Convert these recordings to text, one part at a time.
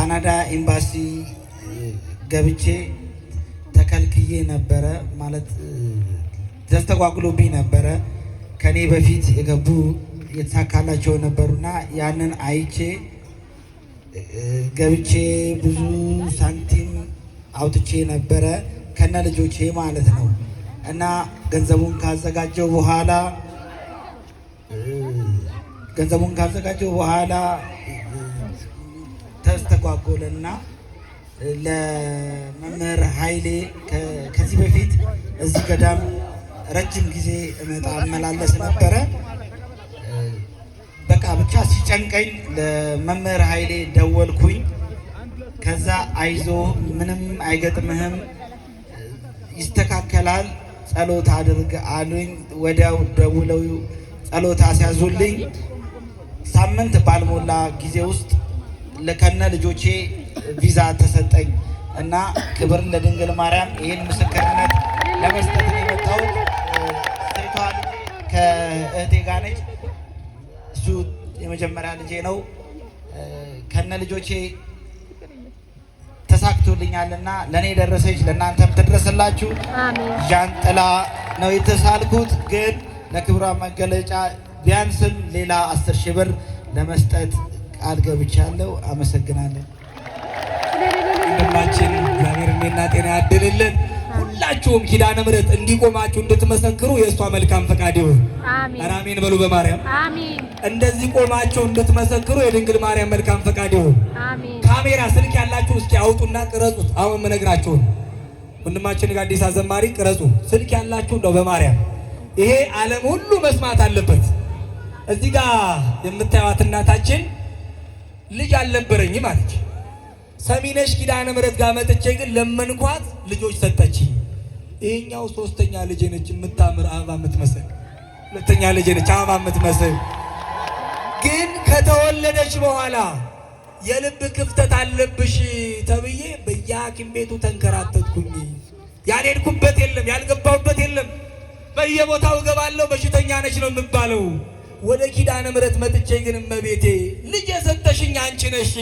ካናዳ ኤምባሲ ገብቼ ተከልክዬ ነበረ። ማለት ተስተጓጉሎብኝ ነበረ። ከኔ በፊት የገቡ የተሳካላቸው ነበሩና ያንን አይቼ ገብቼ ብዙ ሳንቲም አውጥቼ ነበረ ከነ ልጆቼ ማለት ነው። እና ገንዘቡን ካዘጋጀው በኋላ ተስተጓጎለና ለመምህር ኃይሌ ከዚህ በፊት እዚህ ገዳም ረጅም ጊዜ እመላለስ ነበረ። በቃ ብቻ ሲጨንቀኝ ለመምህር ኃይሌ ደወልኩኝ። ከዛ አይዞ ምንም አይገጥምህም፣ ይስተካከላል፣ ጸሎት አድርግ አሉኝ። ወዲያው ደውለው ጸሎት አስያዙልኝ። ሳምንት ባልሞላ ጊዜ ውስጥ ከነ ልጆቼ ቪዛ ተሰጠኝ እና ክብር ለድንግል ማርያም። ይህን ምስክርነት ለመስጠት የመጣው ሴቷ ከእህቴ ጋር ነች። እሱ የመጀመሪያ ልጄ ነው። ከነ ልጆቼ ተሳክቶልኛልና ለእኔ ደረሰች፣ ለእናንተም ትድረስላችሁ። ዣንጥላ ነው የተሳልኩት፣ ግን ለክብሯ መገለጫ ቢያንስም ሌላ 10 ሺህ ብር ለመስጠት ቃል ገብቻለሁ። አመሰግናለሁ። ወንድማችን እግዚአብሔር እድሜና ጤና ያድልልን። ሁላችሁም ኪዳነ ምሕረት እንዲቆማችሁ እንድትመሰክሩ የእሷ መልካም ፈቃድ ይሁን። አሜን በሉ በማርያም። እንደዚህ ቆማችሁ እንድትመሰክሩ የድንግል ማርያም መልካም ፈቃድ ይሁን። ካሜራ ስልክ ያላችሁ እስኪ አውጡና ቅረጹት። አሁን የምነግራችሁን ወንድማችን ጋዲሳ ዘማሪ ቅረጹ። ስልክ ያላችሁ እንደው በማርያም ይሄ ዓለም ሁሉ መስማት አለበት። እዚህ ጋር የምታዩት እናታችን ልጅ አልነበረኝም አለች። ሰሚነሽ ኪዳነ ምሕረት ጋር መጥቼ ግን ለመንኳት፣ ልጆች ሰጠችኝ። ይሄኛው 3ኛ ልጅ ነች፣ የምታምር አበባ የምትመስል 2ኛ ልጅ ነች፣ አበባ የምትመስል ግን ከተወለደች በኋላ የልብ ክፍተት አለብሽ ተብዬ በየሐኪም ቤቱ ተንከራተትኩኝ። ያልሄድኩበት የለም፣ ያልገባሁበት የለም። በየቦታው እገባለሁ፣ በሽተኛ ነች ነው የምባለው። ወደ ኪዳነ ምሕረት መጥቼ ግን እመቤቴ ልጅ የሰጠሽኝ አንቺ ነሽ፣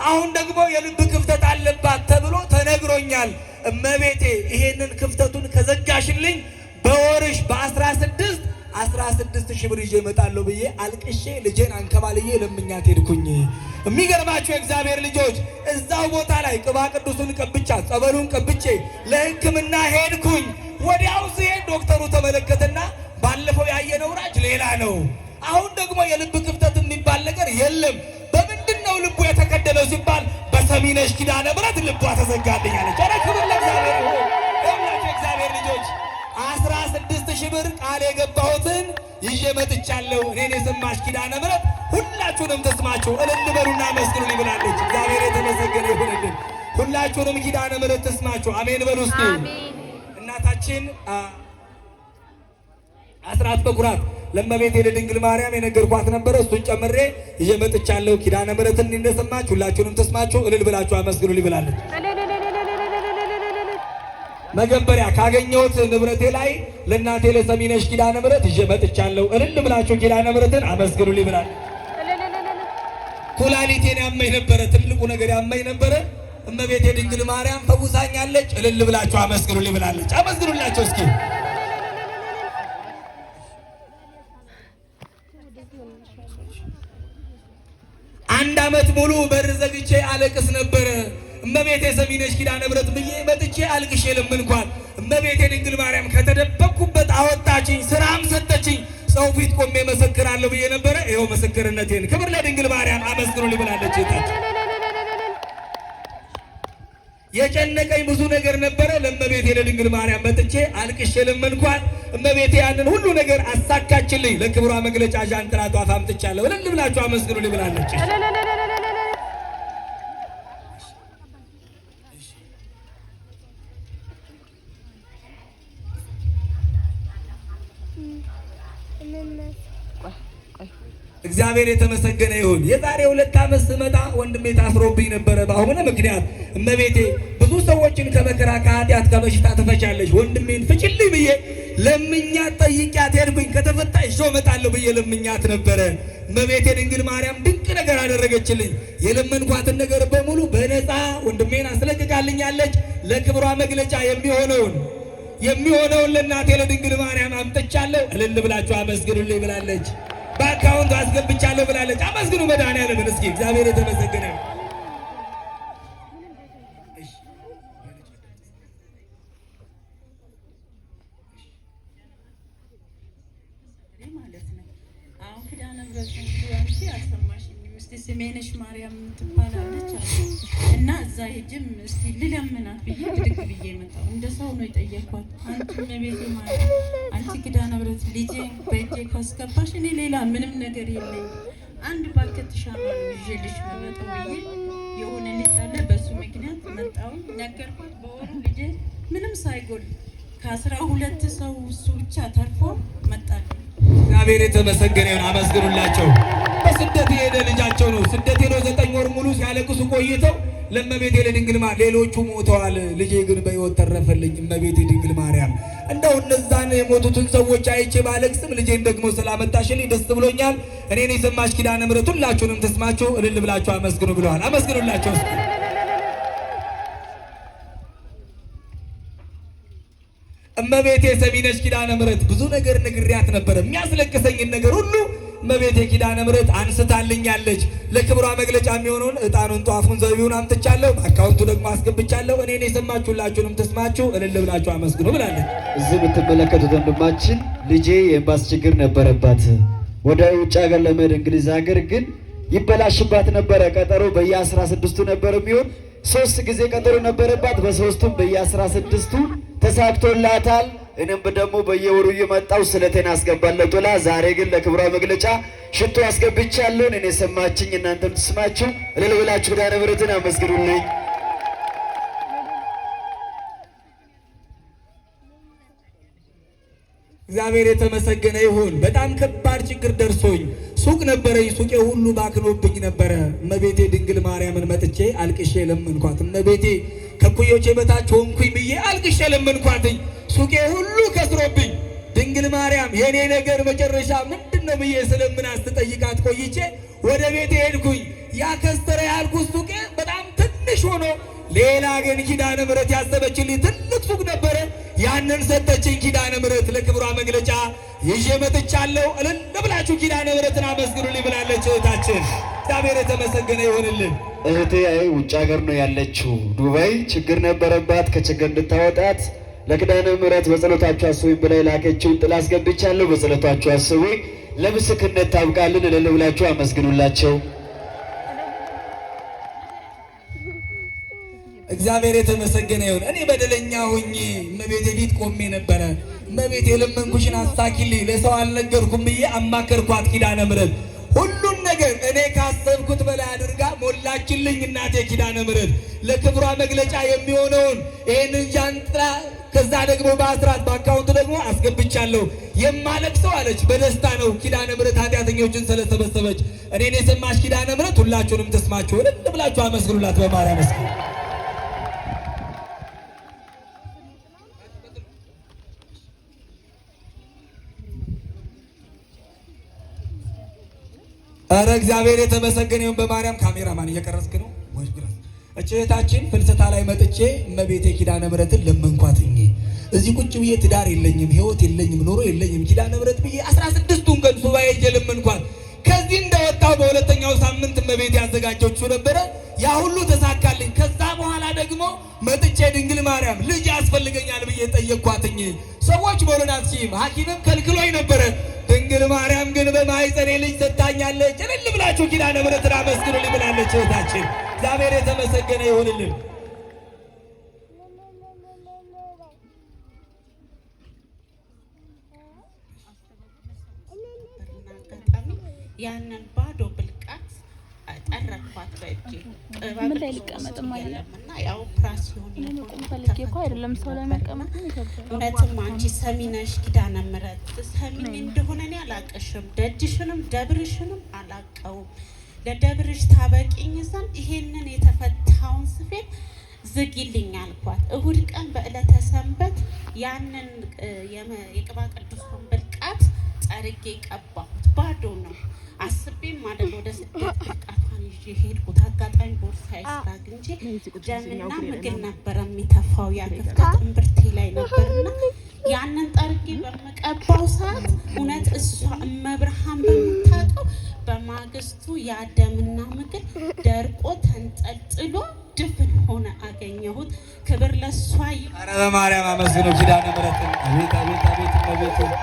አሁን ደግሞ የልብ ክፍተት አለባት ተብሎ ተነግሮኛል። እመቤቴ ይሄንን ክፍተቱን ከዘጋሽልኝ በወርሽ በ16 ሺህ ብር ይዤ እመጣለሁ ብዬ አልቅሼ ልጄን አንከባልዬ ለምኛት ሄድኩኝ። የሚገርማችሁ የእግዚአብሔር ልጆች እዛው ቦታ ላይ ቅባ ቅዱሱን ቀብቻ ጸበሉን ቀብቼ ለሕክምና ሄድኩኝ። ወዲያው ሲሄድ ዶክተሩ ተመለከተና ባለፈው ያየነው ራጅ ሌላ ነው፣ አሁን ደግሞ የልብ ክፍተት የሚባል ነገር የለም። በምንድን ነው ልቡ የተከደለው ሲባል በሰሚነሽ ኪዳነ ምሕረት ልቧ ተዘጋልኝ አለች። ኧረ ክብር ለእግዚአብሔር ይሁን። ሁላችሁ የእግዚአብሔር ልጆች 16 ሺህ ብር ቃል የገባሁትን ይዤ መጥቻለሁ። እኔን የሰማሽ ኪዳነ ምሕረት ሁላችሁንም ተስማችሁ እልል በሉና መስግኑ ብላለች። እግዚአብሔር የተመሰገነ ይሁንልን። ሁላችሁንም ኪዳነ ምሕረት ተስማችሁ አሜን በሉ እስኪ። እናታችን አስራት በኩራት ለእመቤቴ ለድንግል ማርያም የነገርኳት ነበረ። እሱን ጨምሬ ይዤ መጥቻለሁ። ኪዳነ ምሕረትን እንደሰማችሁ ሁላችሁንም ተስማችሁ እልል ብላችሁ አመስግኑ ብላለች። መገበሪያ ካገኘሁት ንብረቴ ላይ ለእናቴ ለሰሚነሽ ኪዳነ ምሕረት ይዤ መጥቻለሁ። እልል ብላችሁ ኪዳነ ምሕረትን አመስግኑ ብላለች። ኩላሊቴን ያመኝ ነበረ፣ ትልቁ ነገር ያመኝ ነበረ። እመቤቴ ድንግል ማርያም ፈውሳኛለች። እልል ብላችሁ አመስግኑ ብላለች። አመስግኑላቸው እስኪ። አንድ ዓመት ሙሉ በር ዘግቼ አለቅስ ነበረ። እመቤቴ ሰሚነሽ ኪዳነ ምሕረት ብዬ መጥቼ አልቅሼ ለምንኳት እመቤቴ ድንግል ማርያም ከተደበቅኩበት አወጣችኝ፣ ስራም ሰጠችኝ። ሰው ፊት ቆሜ መሰክራለሁ ብዬ ነበረ። ይኸው ምስክርነቴን። ክብር ለድንግል ማርያም አመስግኑ ብላለች። የጨነቀኝ ብዙ ነገር ነበረ። ለእመቤቴ ለድንግል ማርያም መጥቼ አልቅሼ ለመንኳት። እመቤቴ ያንን ሁሉ ነገር አሳካችልኝ። ለክብሯ መግለጫ ዣንጥላ ጧፍ አምጥቻለሁ። እልል ብላችሁ አመስግኑ ብላለች። እግዚአብሔር የተመሰገነ ይሁን። የዛሬ 2 ዓመት ስመጣ ወንድሜ ታስሮብኝ ነበረ። በአሁኑ ምክንያት እመቤቴ ብዙ ሰዎችን ከመከራ ከኃጢአት ከበሽታ ትፈቻለች፣ ወንድሜን ፍችልኝ ብዬ ለምኛት ጠይቂያት ሄድኩኝ። ከተፈታ ይዤው እመጣለሁ ብዬ ለምኛት ነበረ። እመቤቴ ድንግል ማርያም ድንቅ ነገር አደረገችልኝ። የለመንኳትን ነገር በሙሉ በነፃ ወንድሜን አስለቅቃልኛለች። ለክብሯ መግለጫ የሚሆነውን ለእናቴ ለድንግል ማርያም አምጥቻለሁ። እልል ብላችሁ አመስግኑልኝ ብላለች። በአካውንቱ አስገብቻለሁ ብላለች። አመስግኑ መድኃኒዓለምን እስኪ። እግዚአብሔር የተመሰገነ ነው። ስሜነሽ ማርያም ትባላለች እና እዛ ሄጅም እስቲ ልለምናት ብዬ ብድግ ብዬ መጣሁ። እንደ ሰው ነው የጠየኳት። አንቺ እመቤቴ ማርያም፣ አንቺ ኪዳነ ምሕረት ልጄ በእጄ ካስገባሽ እኔ ሌላ ምንም ነገር የለኝም፣ አንድ ባልከት ሻማ ይዤልሽ መጣሁ ብዬ የሆነ ልጅ አለ፣ በሱ ምክንያት መጣሁ። ነገርኳት። በወሩ ልጄ ምንም ሳይጎል ከ12 ሰው እሱ ብቻ ተርፎ መጣልኝ። እግዚአብሔር የተመሰገነ ይሁን። አመስግኑላቸው። በስደት የሄደ ልጃቸው ነው። ስደት ሄዶ 9 ወር ሙሉ ሲያለቅሱ ቆይተው ለእመቤቴ ለድንግል ማርያም ሌሎቹ ሞተዋል፣ ልጄ ግን በሕይወት ተረፈልኝ። እመቤቴ ድንግል ማርያም እንደው እነዛን የሞቱትን ሰዎች አይቼ ባለቅስም ልጄን ደግሞ ስላመጣሽልኝ ደስ ብሎኛል። እኔን የሰማች ኪዳነ ምሕረት ሁላችሁንም ተስማችሁ እልል ብላችሁ አመስግኑ ብለዋል። አመስግኑላቸው። እመቤቴ ሰሚነሽ ኪዳነ ምሕረት ብዙ ነገር ነግሬያት ነበር። የሚያስለቅሰኝን ነገር ሁሉ እመቤቴ ኪዳነ ምሕረት አንስታልኛለች። ለክብሯ መግለጫ የሚሆነውን ዕጣኑን፣ ጧፉን፣ ዘቢውን አምጥቻለሁ። አካውንቱ ደግሞ አስገብቻለሁ። እኔን የሰማችሁላችሁንም ተስማችሁ እልል ብላችሁ አመስግኑ ብላለች። እዚህ የምትመለከቱት ወንድማችን ልጄ የኤምባሲ ችግር ነበረባት። ወደ ውጭ ሀገር ለመሄድ እንግሊዝ ሀገር ግን ይበላሽባት ነበረ። ቀጠሮ በየ16ቱ ነበር የሚሆን 3 ጊዜ ቀጠሮ ነበረባት። በ3ቱም በየ16ቱ ተሳክቶላታል። እኔም ደግሞ በየወሩ እየመጣው ስለቴን አስገባለሁ ብላ ዛሬ ግን ለክብሯ መግለጫ ሽቶ አስገብቻለሁ። እኔ ሰማችኝ፣ እናንተም ትስማችሁ እልል ብላችሁ ኪዳነ ምሕረትን አመስግኑልኝ። እግዚአብሔር የተመሰገነ ይሁን። በጣም ከባድ ችግር ደርሶኝ ሱቅ ነበረኝ፣ ሱቄ ሁሉ ባክኖብኝ ነበረ። እመቤቴ ድንግል ማርያምን መጥቼ አልቅሼ ለመንኳት። እመቤቴ ከኩዮቼ በታች ሆንኩኝ ብዬ አልቅሼ ለመንኳትኝ። ሱቄ ሁሉ ከስሮብኝ ድንግል ማርያም የኔ ነገር መጨረሻ ምንድነው ብዬ ስለምናት ስጠይቃት ቆይቼ ወደ ቤቴ ሄድኩኝ። ያከስተረ ያልኩት ሱቄ በጣም ትንሽ ሆኖ ሌላ ግን ኪዳነ ምሕረት ያሰበችልኝ ትልቅ ሱቅ ነበረ። ያንን ሰጠችኝ ኪዳነ ምሕረት። ለክብሯ መግለጫ ይዤ መጥቻለሁ። እልል ብላችሁ ኪዳነ ምሕረትን አመስግኑልኝ ብላለች እህታችን። እግዚአብሔር የተመሰገነ ይሆንልን። እህቴ ውጭ ሀገር ነው ያለችው፣ ዱባይ ችግር ነበረባት። ከችግር እንድታወጣት ለኪዳነ ምሕረት በጸሎታችሁ አስቡኝ ብላ ላከችውን ጥላ አስገብቻለሁ። በጸሎታችሁ አስቡኝ። ለምስክርነት ታብቃልን። እልል ብላችሁ አመስግኑላቸው። እግዚአብሔር የተመሰገነ ይሁን። እኔ በደለኛ ሆኜ እመቤቴ ፊት ቆሜ ነበረ። እመቤቴ የለመንኩሽን አሳኪልኝ፣ ለሰው አልነገርኩም ብዬ አማከርኳት። ኪዳነ ምሕረት ሁሉን ነገር እኔ ካሰብኩት በላይ አድርጋ ሞላችልኝ። እናቴ ኪዳነ ምሕረት ለክብሯ መግለጫ የሚሆነውን ይህንን ጃንጥላ ከዛ ደግሞ በአስራት በአካውንቱ ደግሞ አስገብቻለሁ። የማለቅሰው አለች በደስታ ነው። ኪዳነ ምሕረት ኃጢአተኞችን ስለሰበሰበች እኔን የሰማች ኪዳነ ምሕረት ሁላችሁንም ተስማችሁ እልል ብላችሁ አመስግኑላት በማርያም መስገን። ኧረ እግዚአብሔር የተመሰገነ ይሁን። በማርያም ካሜራማን እየቀረስክ ነው ወይ? እህታችን ፍልሰታ ላይ መጥቼ እመቤቴ ኪዳነ ምሕረትን ለመንኳትኝ። እዚህ ቁጭ ብዬ ትዳር የለኝም፣ ህይወት የለኝም፣ ኑሮ የለኝም፣ ኪዳነ ምሕረት ብዬ 16ቱን ቀን ሱባኤ ሄጄ ለመንኳት። ከዚህ እንደወጣው በሁለተኛው ሳምንት እመቤቴ ያዘጋጀችው ነበረ። ያ ሁሉ ተሳካልኝ። ከዛ በኋላ ደግሞ መጥቼ ድንግል ማርያም ልጅ ያስፈልገኛል ብዬ ጠየቅኳትኝ። ሰዎች መውለድ ሐኪምም ከልክሎኝ ነበረ። ድንግል ማርያም ግን በማኅፀኔ ልጅ ሰጥታኛለች። እልል ብላችሁ ኪዳነ ምሕረትን አመስግኑልኝ ብላለች እህታችን። እግዚአብሔር የተመሰገነ ይሁንልን። ያንን ባዶ ብልቃት ጠረኳት በእጄ። ምን ላይ ልቀመጥ ማለት እና ያው ኦፕራሲዮን ፈልጌ እኮ አይደለም ሰው ላይ መቀመጥ ነው ይከብዳል። እውነትም አንቺ ሰሚ ነሽ ኪዳነ ምሕረት። ሰሚ እንደሆነ እኔ አላቅሽም፣ ደጅሽንም ደብርሽንም አላቀውም። ለደብርሽ ታበቂኝ ዘንድ ይሄንን የተፈታውን ስፌት ዝጊልኝ አልኳት። እሁድ ቀን በዕለተ ሰንበት ያንን የቅባ ቅዱሱን ብልቃት ጠርጌ ቀባሁት። ባዶ ነው። አስቤም ማለት ወደ ስደት ብቃቷን ይዤ ሄድኩት። አጋጣሚ ቦርሳዬ ስራ አግኝቼ ጀምና ምግብ ነበረ የሚተፋው ያ ክፍተት እምብርቴ ላይ ነበርና ያንን ጠርጌ በመቀባው ሰዓት እውነት እሷ እመብርሃን በምታውቀው በማግስቱ ያደምና ምግብ ደርቆ ተንጠልጥሎ ድፍን ሆነ አገኘሁት። ክብር ለሷ ይሁን። ኧረ በማርያም አመስግኑ ኪዳነ ምሕረትን። አቤት አቤት አቤት አቤት!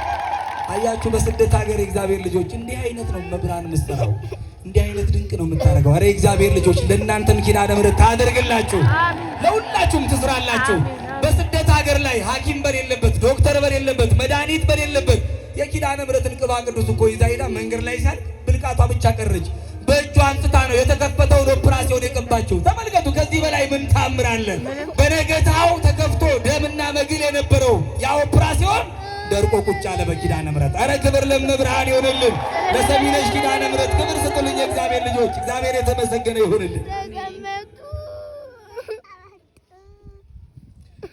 አያችሁ በስደት ሀገር የእግዚአብሔር ልጆች እንዲህ አይነት ነው መብራን ምስተራው እንዲህ አይነት ድንቅ ነው የምታደርገው። አረ የእግዚአብሔር ልጆች ለእናንተም ኪዳነ ምሕረት ታደርግላችሁ፣ ለሁላችሁም ትስራላችሁ። በስደት ሀገር ላይ ሐኪም በሌለበት ዶክተር በሌለበት መድኃኒት በሌለበት የኪዳነ ምሕረትን ቅባ ቅዱስ እኮ ይዛ ሄዳ መንገድ ላይ ሳል ብልቃቷ ብቻ ቀረች። በእጇ አንስታ ነው የተከፈተውን ኦፕራሲዮን የቀባችው። ተመልከቱ፣ ከዚህ በላይ ምን ታምር አለ? በነገታው ተከፍቶ ደምና መግል የነበረው ያ ኦፕራሲዮን ደርቆ ቁጭ አለ በኪዳነ ምሕረት። አረ ክብር ለመብርሃን ይሆንልን፣ ለሰሚነሽ ኪዳነ ምሕረት ክብር ስጡልኝ። የእግዚአብሔር ልጆች እግዚአብሔር የተመሰገነ ይሆንልን።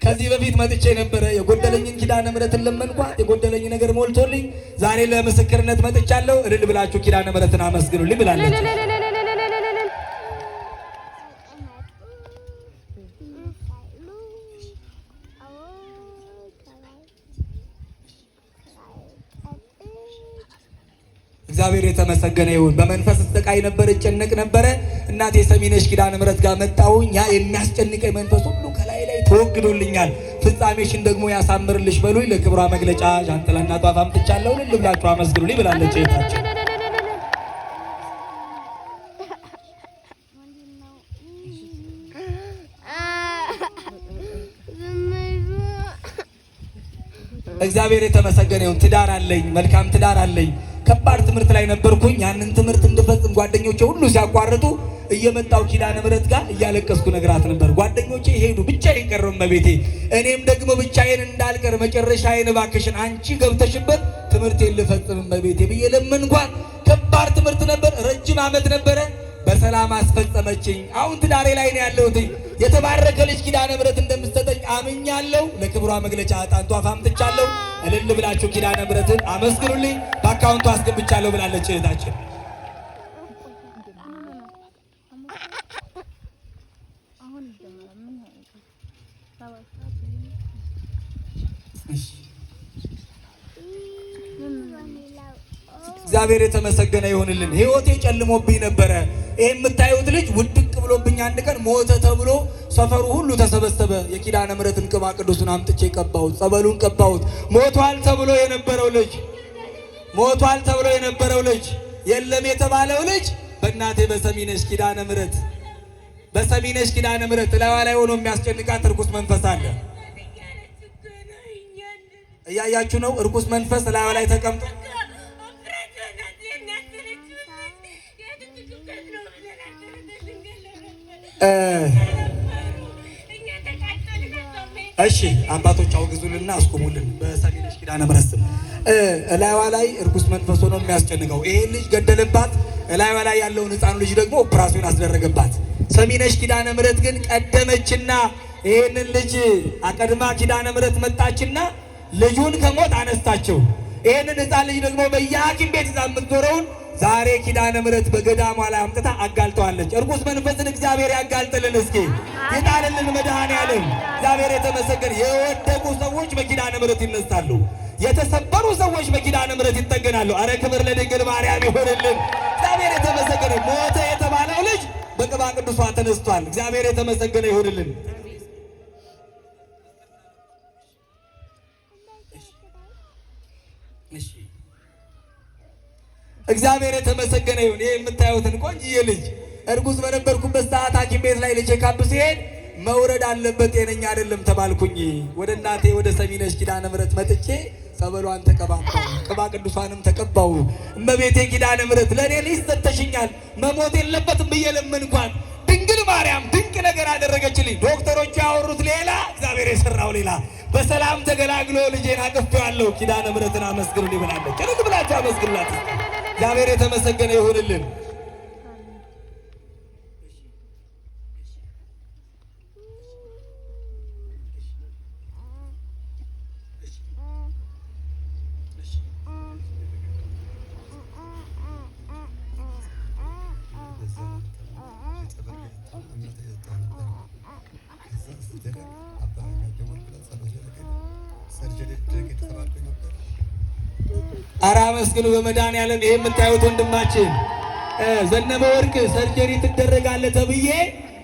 ከዚህ በፊት መጥቼ ነበረ። የጎደለኝን ኪዳነ ምሕረትን ለመንኳት፣ የጎደለኝ ነገር ሞልቶልኝ ዛሬ ለምስክርነት መጥቻለሁ። እልል ብላችሁ ኪዳነ ምሕረትን አመስግኑልኝ ብላለች። እግዚአብሔር የተመሰገነ ይሁን። በመንፈስ ስቃይ ነበር፣ እጨነቅ ነበረ። እናቴ ሰሚነሽ ኪዳነ ምሕረት ጋር መጣሁኝ። ያ የሚያስጨንቀኝ መንፈስ ሁሉ ከላይ ላይ ተወግዶልኛል። ፍጻሜሽን ደግሞ ያሳምርልሽ በሉኝ። ለክብሯ መግለጫ ዣንጥላና ጧፍ አምጥቻለሁ። እልል ብላችሁ አመስግኑልኝ ብላለች እህታችን። እግዚአብሔር የተመሰገነ ይሁን። ትዳር አለኝ፣ መልካም ትዳር አለኝ። ከባድ ትምህርት ላይ ነበርኩኝ። ያንን ትምህርት እንድፈጽም ጓደኞቼ ሁሉ ሲያቋርጡ እየመጣው ኪዳነ ምሕረት ጋር እያለቀስኩ ነግራት ነበር። ጓደኞቼ ሄዱ፣ ብቻዬን ቀረሁ እመቤቴ። እኔም ደግሞ ብቻዬን እንዳልቀር መጨረሻዬን እባክሽን አንቺ ገብተሽበት ትምህርቴን ልፈጽም እመቤቴ ብዬ ለመንኳት። ከባድ ትምህርት ነበር፣ ረጅም ዓመት ነበረ። በሰላም አስፈጸመችኝ። አሁን ትዳሬ ላይ ነው ያለሁት። የተባረከ ልጅ ኪዳነ ምሕረት እንደምትሰጠኝ አምኛለሁ። ለክብሯ መግለጫ ዕጣን ጧፍ አምጥቻለሁ። እልል ብላችሁ ኪዳነ ምሕረትን አመስግኑልኝ። በአካውንቱ አስገብቻለሁ ብላለች እህታችን። እግዚአብሔር የተመሰገነ ይሁንልን። ሕይወቴ ጨልሞብኝ ነበረ። ይህ የምታዩት ልጅ ውድቅ ብሎብኝ አንድ ቀን ሞተ ተብሎ ሰፈሩ ሁሉ ተሰበሰበ። የኪዳነ ምሕረትን ቅባ ቅዱሱን አምጥቼ ቀባሁት፣ ጸበሉን ቀባሁት። ሞቷል ተብሎ የነበረው ልጅ የለም የተባለው ልጅ በእናቴ በሰሚነሽ ኪዳነ ምሕረት ላይዋ ላይ ሆኖ የሚያስጨንቃት እርኩስ መንፈስ አለ። እያያችሁ ነው። እርኩስ መንፈስ ላይዋ ላይ ተቀምጦ እሺ አባቶች አውግዙልና አስቆሙልን። በሰሚነሽ ኪዳነ ምሕረት ስም እላይዋ ላይ እርኩስ መንፈስ ሆኖ የሚያስጨንቀው ይሄ ልጅ ገደለባት። እላይዋ ላይ ያለውን ሕፃኑ ልጅ ደግሞ ኦፕራሲዮን አስደረገባት። ሰሚነሽ ኪዳነ ምሕረት ግን ቀደመችና ይሄንን ልጅ አቀድማ ኪዳነ ምሕረት መጣችና ልጁን ከሞት አነሳቸው። ይሄንን ሕፃን ልጅ ደግሞ በየሐኪም ቤት ይዛ የምትዞረውን ዛሬ ኪዳነ ምሕረት በገዳሟ ላይ አምጥታ አጋልጠዋለች። እርኩስ መንፈስን እግዚአብሔር ያጋልጥልን። እስኪ ይጣልልን መድኃኔዓለም። እግዚአብሔር የተመሰገነ። የወደቁ ሰዎች በኪዳነ ምሕረት ይነሳሉ። የተሰበሩ ሰዎች በኪዳነ ምሕረት ይጠገናሉ። አረ ክብር ለድንግል ማርያም ይሆንልን። እግዚአብሔር የተመሰገነ። ሞተ የተባለው ልጅ በቅባ ቅዱሷ ተነስቷል። እግዚአብሔር የተመሰገነ ይሆንልን። እግዚአብሔር የተመሰገነ ይሁን። ይሄ የምታዩትን ቆንጆዬ ልጅ እርጉዝ በነበርኩበት ሰዓት ሐኪም ቤት ላይ ልጄ ካብ ሲሄድ መውረድ አለበት ጤነኛ አይደለም ተባልኩኝ። ወደ እናቴ ወደ ሰሚነሽ ኪዳነ ምሕረት መጥቼ ጸበሏን ተቀባባሁ፣ ቅባ ቅዱሳንም ተቀባሁ። እመቤቴ ኪዳነ ምሕረት ለእኔ ልጅ ሰጥተሽኛል፣ መሞት የለበትም ብዬ ለመንኳት። ድንግል ማርያም ድንቅ ነገር አደረገችልኝ። ዶክተሮቹ ያወሩት ሌላ፣ እግዚአብሔር የሰራው ሌላ። በሰላም ተገላግሎ ልጄን አቅፌዋለሁ። ኪዳነ ምሕረትን አመስግኑልኝ ብላለች። እልል ብላችሁ አመስግኑላት። እግዚአብሔር የተመሰገነ ይሁንልን። ኧረ አመስግኑ በመድኃኒዓለም። ይሄ የምታዩት ወንድማችን ዘነበ ወርቅ ሰርጀሪ ትደረጋለህ ተብዬ